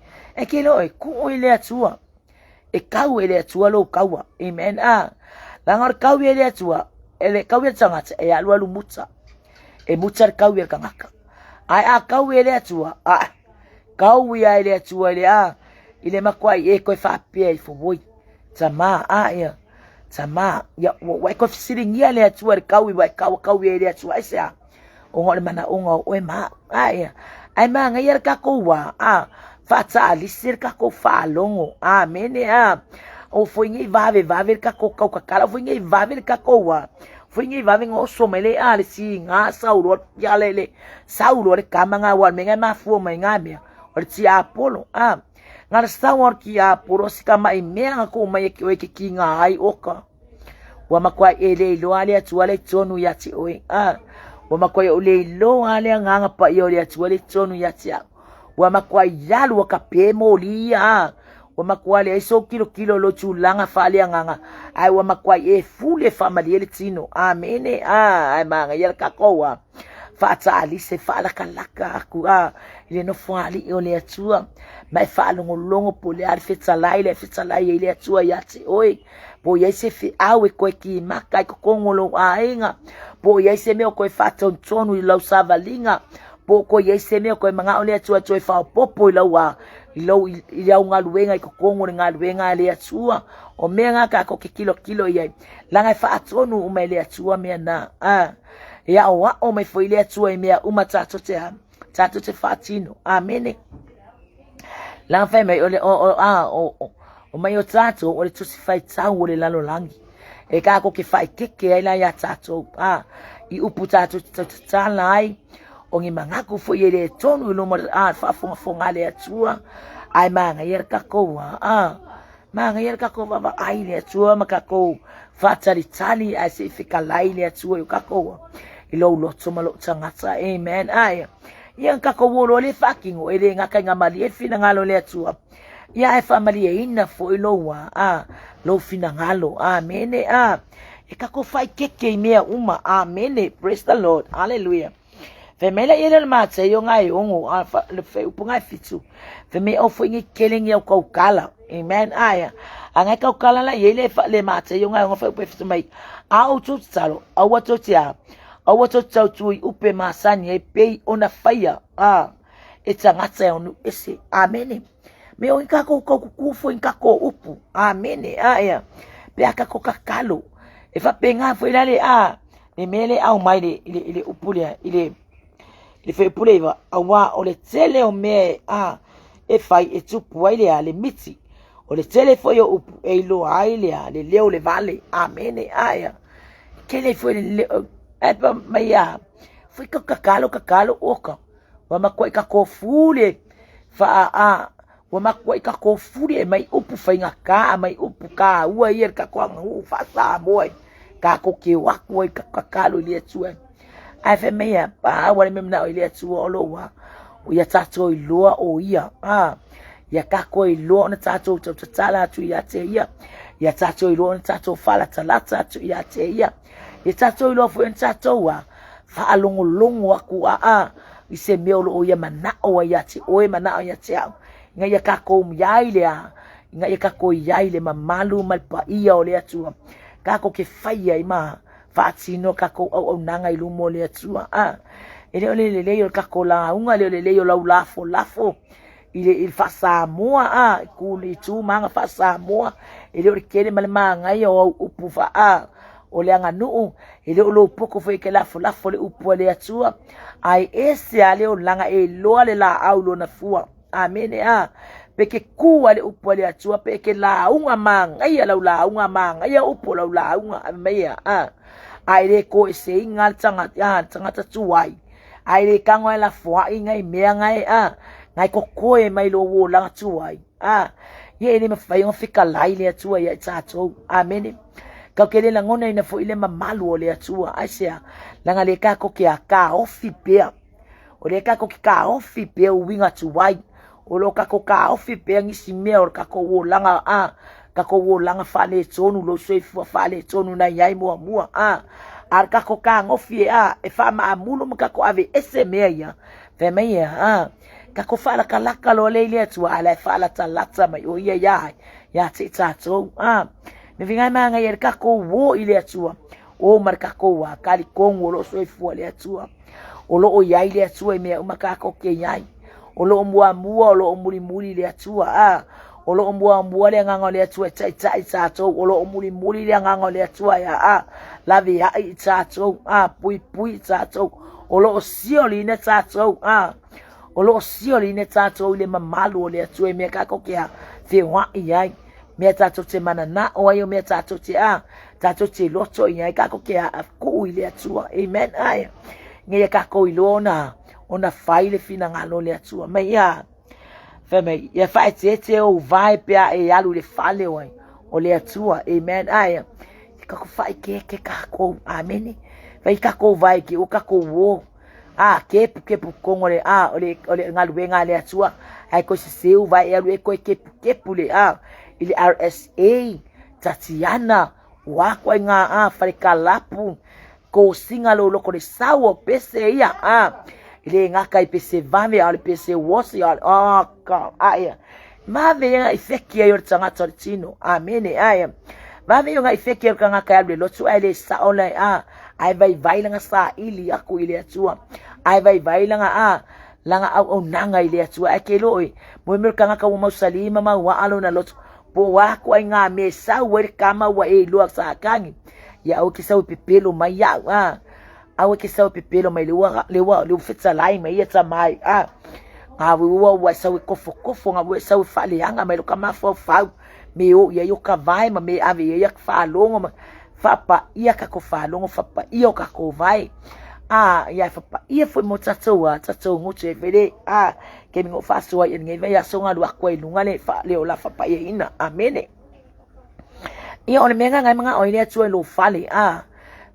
kilo ku ile atua kau ile atua lo kawa amen lango kau ile atua ele kau ile tanga alu mutsa mutsa kau ile kangaka kau ile atua kau ile atua ile makwa ko fa pia fo boy tama ya sama ya wa ko sitting ya le atua kau ile atua isa ngol mana o ma ai ma ngayer ka ko wa fa ta alisir ka ko fa longo amen o foi ngi vave ka ko kala foi ngi vave ka ko wa foi ngi vave ngo somele si nga saulo ya lele saulo kama nga wa menga ma fu ma ngame o ti apolo ngar sawor ki apolo sikama imea ko ma ye ki nga ai oka wa makwa ele lo ale tuale tonu ya ti oi wa makwa ole lo ale nga pa yo le tuale tonu ya ti wa makwa yalu ka pemo lia wa makwa le so kilo lo chulanga fale nga ai wa makwa fule family ele tino amen ai manga yel ka kowa fa ali se fala kalaka ku ile no fali ole atua mai fala ngolongo pole ar fitsala ile atua ya ti oi po yese fi awe ko ki maka ko kongolo ainga po yese me ko fa tontonu lo savalinga po ko yese me ko manga ole atua fa popo lo ya ngaluenga ko kongolo ngaluenga le atua o menga ka ko kilo ye langa fa atonu umele atua me na ya wa o me foi le atua me uma tato te fatino amen la fa me ole o mai o tato ole tu si fai tau ole lalo langi ka ko ki fai keke ila ya tato I upu tato talai o ngi mangako foi ele tonu lo mo fa fonga le atua ai manga yer ka ko manga yer ka ko baba ai le atua makako fatali tali ai se fika lai le atua ka ko ilo lo tsoma lo tsangata amen yang ka ko lo le fucking o ele ngaka ngamali e fina ngalo le atua ya e family e ina fo ilo wa lo fina ngalo amen e ka ko fai keke mea uma amen praise the lord hallelujah Fe me la ele ma te yo ngai ongo le fe upunga fitu. Fe me o foi ngi keling yo ko kala. Amen. Aya. Anga ko kala la ele le ma te yo ngai ongo fe upe fitu mai. A o tu tsalo, a o tu tia. A o tu tsau tu upe ma sani e pe ona fire. E tangata onu ese. Amen. Me o inka ko kufo inka ko upu. Amen. Aya. Pe aka ko kakalo. E fa penga foi la le le mele au mai le upulia ile fe puleva awa o le tele o me e fai e tupu ai le miti o le tele foi o upu e lo ai le leo le vale. Amen. Aya ke le foi le e pa mai foi kakalo oka wa makoi ka ko fule fa wa makoi ka ko fule mai upu fai ngaka mai upu ka ua yer ka ko ngu fa sa boy ka ko ke wa ko kakalo le tsua ai fe meia pa wa me na ile tsua o lo wa o ya tato i loa o ia ya ka ko i loa na tato tsala tu ya te ia ya tato i loa na tato fala talata tu ya te ia ya tato i loa fu en tato wa fa alongo aku i se me o ya mana o ya te o mana o ya te nga ya ka ko yaile nga ya ka ko yaile mamalu malpa ia o le atua ka ko ke faia ima fatino ka ko o nanga i lumo le atua ele le ka ko la unga le la lafo ile il fa Samoa ku le tu manga fa Samoa ele o kele malmanga ia o upu fa o le anga nu ele o lo poko foi ke lafo le upu le atua ai ese ale o langa e lo le la aulo na fua. Amen. Peke ku ale upu le atua peke la unga manga ia la unga manga ia upu la unga meia ai le ko se ingal tanga tuai ai le kango la fua ingai mea ngai ngai ko koe mai lo wo langa tuai ye ni me fai on fika lai le atua ia tato. Amen. Ka kele la ngona ina fo ile mamalu o le atua asia langa le ka ko ke ka ofi pe o le ka ko ka ofi pe o winga tuai o lo ka ko ka ofi pe ngisi me o ka ko wo langa ka ko wo langa fa le tonu lo so fa le tonu na yai mua ar ka ko ka ofi e fa ma mulu ka ko ave ese me ya fe me ya ka ko fa la ka lo le atua ala fa la talata mai o ya te tato me vinga manga yer ka ko wo ile atua o marka ko wa kali kongo lo so fu le atua o lo o yai le atua me uma ka ko ke yai o lo mua o lo muri le atua o lo mua le nganga le atua tai tato o lo muri le nganga le atua ya la vi ya tato pui tato o lo sio li ne tato o lo sio li ne tato le mamalu le atua me ka ko ke fe wa yai me tato te manana o ayo me tato te loto ia ka ko ke ku ile atua. Amen. Ai nge ka ko ilona ona faile fina ngalo le atua me ya fe me ya fa te o vai pe e alu le fale o le atua. Amen. Ai ka ko fa ke ka ko. Amen. Vai ka ko vai ke o ka ko wo ke kongo le ole ngalu benga le atua ai ko se o vai alu e ko ke pule ile RSA Tatiana wako nga farikalapu ko singa lo ko le sawo pese ia ile nga kai pese vame ale pese wosi ka aya mave nga ifeki yo tsanga tsortino. Amen. Aya mave nga ifeki ka nga kai lo tsu ile sa online ai vai langa sa ili aku ile atua ai vai langa langa au nanga ile atua akelo mo mer ka nga ka mo salima ma wa alo na lot po wa ko nga mesa wer kama wa lo sa kangi ya o kisa pipelo mai ya au kisa pipelo mai le fitsa lai mai ya mai nga wa sa kofo nga wa sa fale anga mai lo kama fo me o ya yo ka vai ma me ave ya fa longo fa pa ia ka ko fa longo fa pa io ka ko vai ya fa pa ia foi mo tato ngoche vele ke mi ngo fa so ya nge ya so nga lo ko ilunga le fa le ola fa pa ia ina. Amen. Ia ole menga ngai mga oile atua lo fale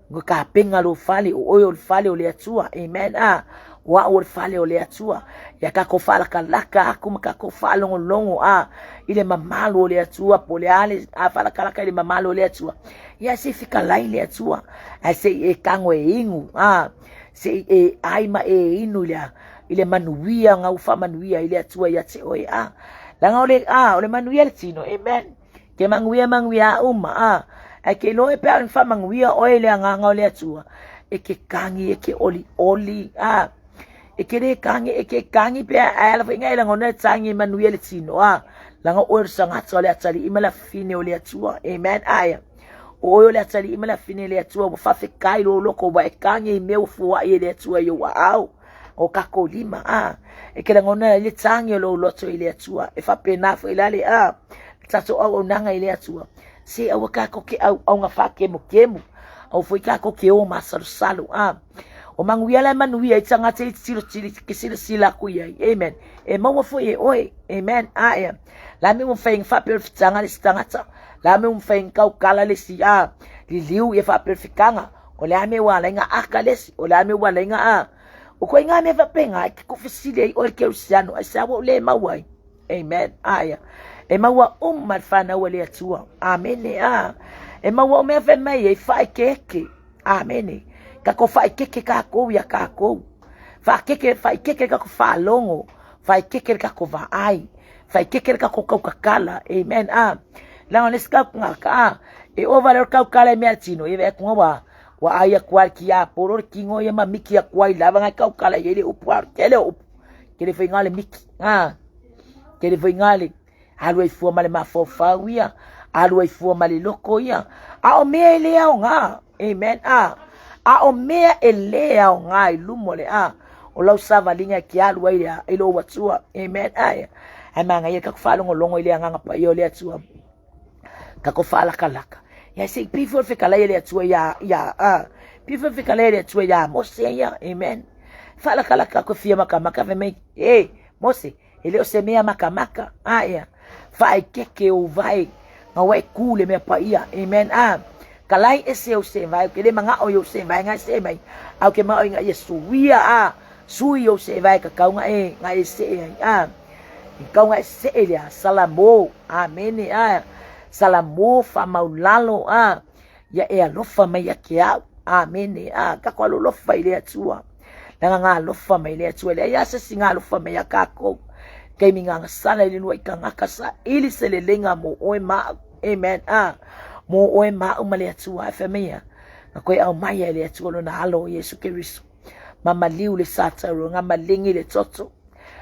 ngo ka penga lo fale o fale o le atua. Amen. Wa o fale o le atua ya ka ko fala ka laka kuma ka ko fala longo ile mamalo le atua pole ale fala ka laka ile mamalo le atua ya se fika lai le atua ai se e kango e ingu se ai ma inu ile manuia nga ufa manuia ile atua ya te oi langa ole manuia le tino amen ke manguia uma ai ke loe pe an fa manguia oi le nga ole atua e ke kangi e ke oli e ke kangi pe ala fa ngai langa ona tangi manuia le tino langa o sanga tsole atali imala fine ole atua amen o le atali imala fine le atua fa fe kai lo loko ba e kangi me ufu wa ile atua yo wa o kako lima e ke ngona le tangi lo loto ile atua e fa pena fo ile ale tato o nanga ile atua se o kako ke au nga fa kemu au foi kako ke o masaru salu o manguia la manuia i tanga te tiro ke sila ku ia amen e mo fo e oi amen la me mo fa fa per tanga le tanga la me mo fa kau kala le si li liu e fa perfecanga o le ame wa la nga akalesi o le ame wa la nga o ko nga me va penga ki ko fisile o ke usiano a sa wo le mawai amen e mawa marfana wale atua amen e mawa me fa mai e fa keke amen ka ko fa keke ka ko ya ka ko fa keke ka ko fa longo fa keke ka ko va ai fa keke ka ko kala amen la on ska ka e over ka kala me atino e ve ko wa aya kwalkia poror kingo ya mamiki ya kwai lava nga kau kala yele upar kele foi ngale miki kele foi ngale alwe fu male mafofa wia alwe fu male loko ya o me ele ya nga amen o me ele ya nga ilumole o lau sava linga ki alwe ya ilo watua amen amanga ye ka kufalo ngolongo ile nga pa yo le atua ka kufala kalaka ya sei people fe kala ile atua ya people fe kala ile atua ya mose ya amen fala kala ka ko fia makamaka ve me mose ele o semea makamaka ya fa keke o vai nga wai kule me pa ia amen kalai ese o se vai ke le manga o yo se vai nga se mai au ke ma nga yesu wia sui o se vai ka ka nga nga ese ka nga se ele salamo amen salamo fa maulalo ya e alofa mai ya kia amen ka kwa lofa ile atua nga alofa mai ile atua ya se singa alofa mai ya kako ke minga sala ile no ikanga kasa ili selelenga mo oema amen mo oema umale atua femia na ko au mai ile atua no na alo Yesu Kristo mama liu le sata ro nga malingi le toto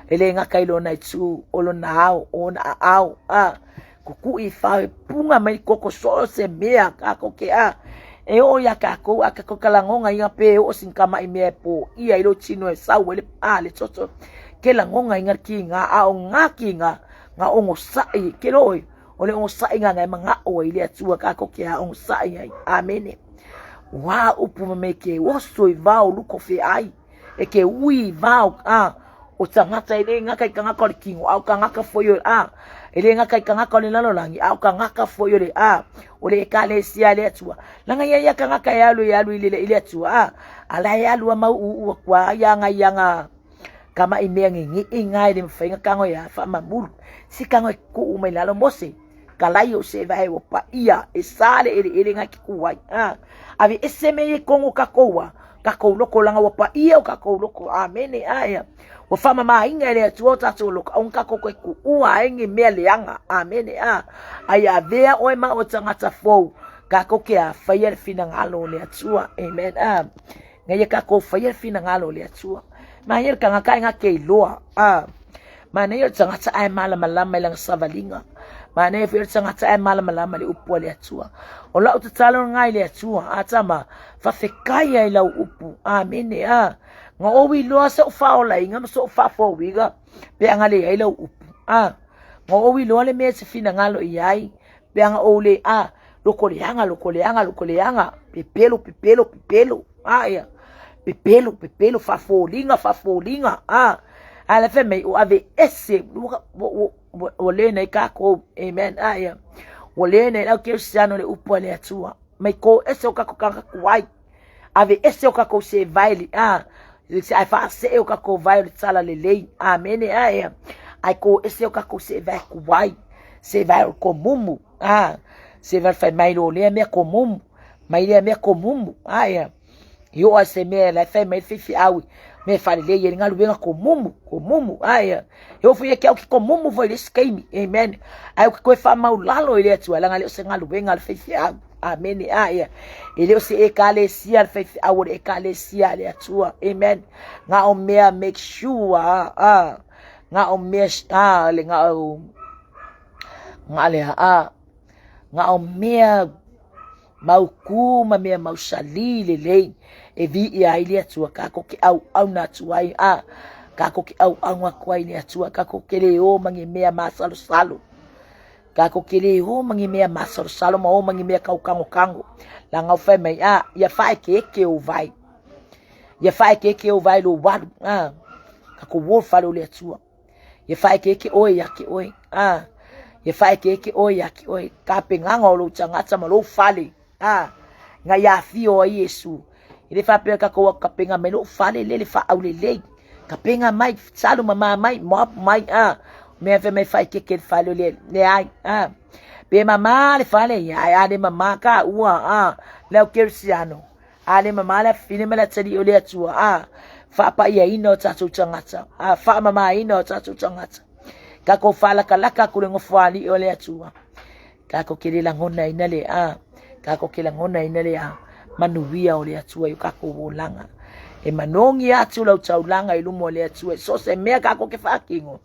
ele nga kailo na itu olo na au kuku i fa punga mai koko so se mea kako ke e o ya kako akako kalangonga ia pe o sinkama i me po ia ilo chino e sa wele le toto ke langonga inga kinga nga kinga nga ongo sai ke loi ole ongo sai nga nga o ile atua kako ke ongo sai amen wa upu me ke wo so i vao luko fe ai e ke ui vao o tangata ile nga kai kanga ko kingo au kanga ka foyo ele nga kai kanga ko le lalo langi au kanga ka foyo le ole kale sia le atua langa ya kanga ka yalu ile atua ala yalu ma u kwa yanga kama imengi ingai de mfenga kango ya fa mamulu sikango ku umelalo mose kalayo se vai o pa ia e sale ele nga kikuwai ave eseme kongo kakowa kako loko langa wa pa ia o kako loko amen wa fama ma inga ele tuota loko on kako ku ua engi mele anga amen aya vea o ma o tangata fo kako ke a fire finangalo le atua amen ngaye kako fire finangalo le atua mahir kanga kai nga ke loa mana yo tangata ai mala lang savalinga mana yo tangata ai mala le upu le atua ola utatalo ngai le atua atama fa fekaya ila upu amen nga owi loa se fa ola inga so fa fo wiga pe anga le ila upu nga owi loa le me se fina ngalo yai pe anga ole loko le anga pepelo aya pepelo fa folinga ala fe me o ave esse o le nei ka ko amen o le nei au kristiano le upu le atua mai ko esse o ka ko ka kuai ave esse o ka ko se vai se ai fa se o ka ko vai le sala le lei amen ai ko esse o ka ko se vai kuai se vai ko mumu se vai fa mai lo le me ko mumu mai le me ko mumu Yo a se me la fe me fifi awi. Me fale le ye ngalu benga komumu. Aya. Eu fui aqui o que komumu foi esse game. Amen. Aí o que foi fama o lalo ele atua. Lá ngale se ngalu benga fifi awi. Amen. Aya. Ele se ekalesia fifi awi ekalesia ele atua. Amen. Nga o me make sure nga o me le nga o ngale nga o me mau me mau sali le e vi i ai atua kako ki au na tuai kako ki au ngwa kwai ni atua kako ke le o mangi mea masalo salo kako ke le o mangi mea masalo salo ma o mangi mea kau kango la ngau fai mai ia fai ke o vai ia fai ke o vai lo wadu kako wo falo le atua ia fai ke oi ya ke oi ia fai ke oi ya ke oi ka penganga lo tangata ma lo fale nga ya fio Yesu ile fa pe ka ko ka penga melo fale le fa au le ka penga mai salu mama mai mop mai me ve me fa ke fale le ai be mama le fale ya de mama ka le Cristiano ale mama le fine me la tsedi ole atua fa pa ya ino tatu tangata fa mama ino tatu tangata ka ko fala kala ka ku ngo fali ole atua ka ko kile la ngona ina le kako kila ngona inele manuia ole atua yu kako wolanga e manongi atu lau taulanga ilumo ole atua so se mea kako ke fakingo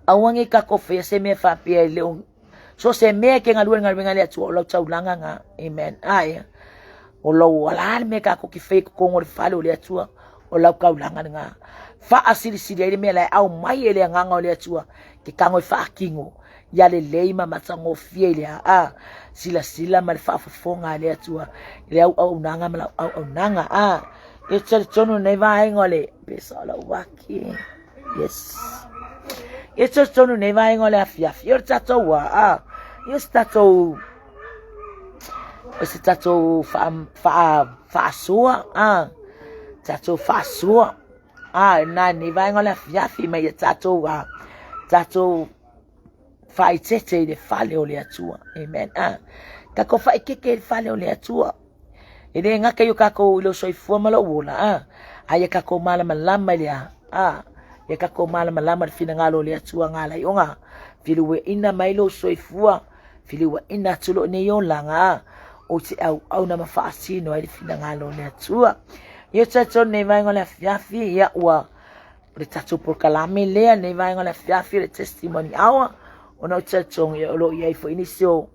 awangi kako fe se mea fa pia leo so se mea ke ngalue le atua lau taulanga nga amen aya o lau alale mea kako ke fe kongo le fale ole atua o lau kaulanga nga fa asiri siri ele mea lai au mai ele nganga ole atua ke kango fakingo ya le leima matango fiele sila mal fa fonga le atua le au nanga mal au nanga e tsono ne vai ngole pesa la waki yes e tsono ne vai ngole afia fior tato wa yes tato fa sua tato fa sua na ne vai ngole afia fi mai tato wa tato fai tete de fale ole atua amen kako fai keke fale ole atua ene ngaka yo kako lo soifua malo wola aya kako mala malama le ya kako mala malama fina ngalo ole atua ngala yonga filiwe ina mailo soifua filiwe ina tulo ne yolanga o ti au na mafasi no ai fina ngalo ole atua yo tsato ne vai ngola fiafi ya wa retato por kalame le ne vai ngola fiafi le testimony awa ono tsong ye lo ye fo inisio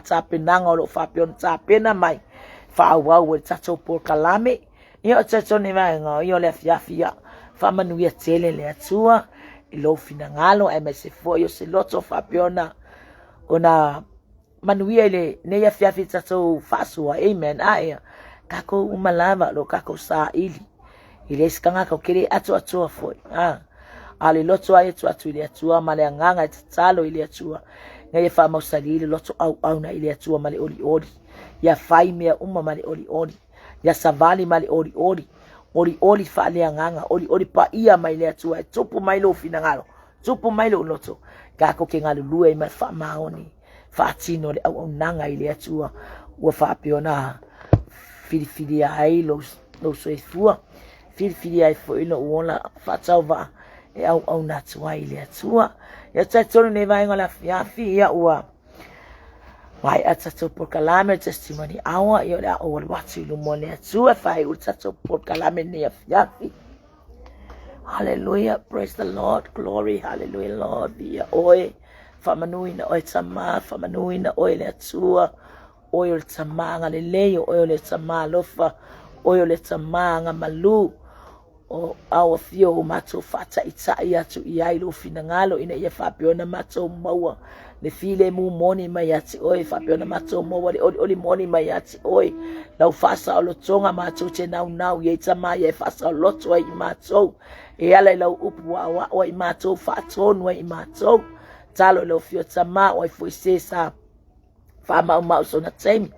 tapenanga lo fa pion tapena mai fa wa we tato por kalame yo tsong ne vai ngo yo le fiafia fa manu ye tele le atua lo finangalo ms fo yo se loto fa piona ona manu ye le ne ye fiafi tato fa so amen aya kako umalava lo kako sa ili ile skanga ko kire atua fo ale loto ai atu ile atua male nganga tsalo ile atua ngai fa mausali ile loto au na ile atua male oli ya fai mea male oli ya savali male oli fa le nganga oli pa ia mai ile atua tupu mai lo finangalo tupu mai lo loto kako ke ngalu lue mai fa maoni fa tino le au nanga ile atua wa fa piona fili ai lo soifua fili ai fo ino wona fa tauva au na tua ile atua ya tsatsolo ne vai ngola fiafi ya ua vai atsato por kalame testimony awa yo la o watu lu mole atua fai utsato por kalame ne fiafi hallelujah praise the lord glory hallelujah lord ya oi famanui na oi tsama famanui na oi le atua oi le tsama nga le leyo oi le tsama lofa oi le tsama nga malu o au fio mato fata itaia tu iai lo finangalo ina ia fapiona mato maua le file mu moni mai ati oi fapiona mato maua le oli moni mai ati oi lau fasa o lo tonga mato te nau ye tama ye fasa o loto ai mato e ala lau upu wa i mato fatonu ai mato talo lo fio tama o foi sesa fa mau so na temi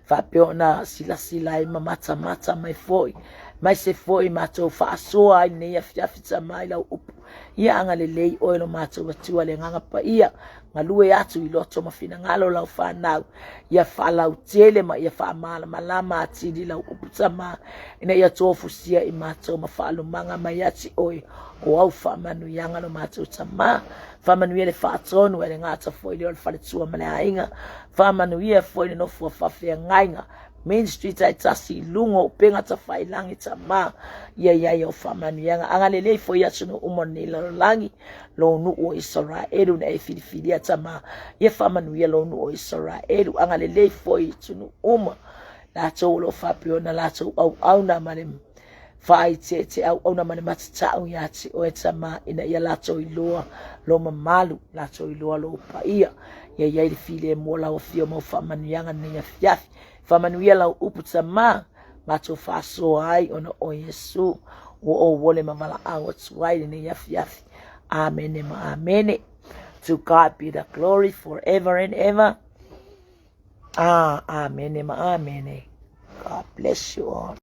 fapiona sila ai mata mai foi mai se foi mato fa soa ne ya fiafita mai la upu ia anga le lei oilo mato batua le nganga pa ia ngalue atu iloto mafina ngalo la ufanau ya fala utele ma ya famala malama atidi la uputama ina ya tofu sia imato mafalu manga mayati oi o au famanu yanga no mato tama famanu yele fatonu wele ngata foili ol falitua male ainga famanu ye foili no fu fafe ngainga Main Street ay tasi lungo penga ta fai langi tama ya famanu yanga angalele fo ya suno umoni langi lo nu o Israelu na efilifili atama ye famanu ye lo nu o Israelu angalele fo itunu lato lo fapio na lato au na mane fai te au na mane matata yati o etama ina ya lato iloa lo mamalu lato iloa lo paia ya ilifili mola o fio mo famanu yanga ni ya fiafi famanu ye la uputama mato faso ai ona o Yesu o wole mamala awa tuai ni ya fiafi. Amen. Amen. To God be the glory forever and ever. Amen. Amen. God bless you all.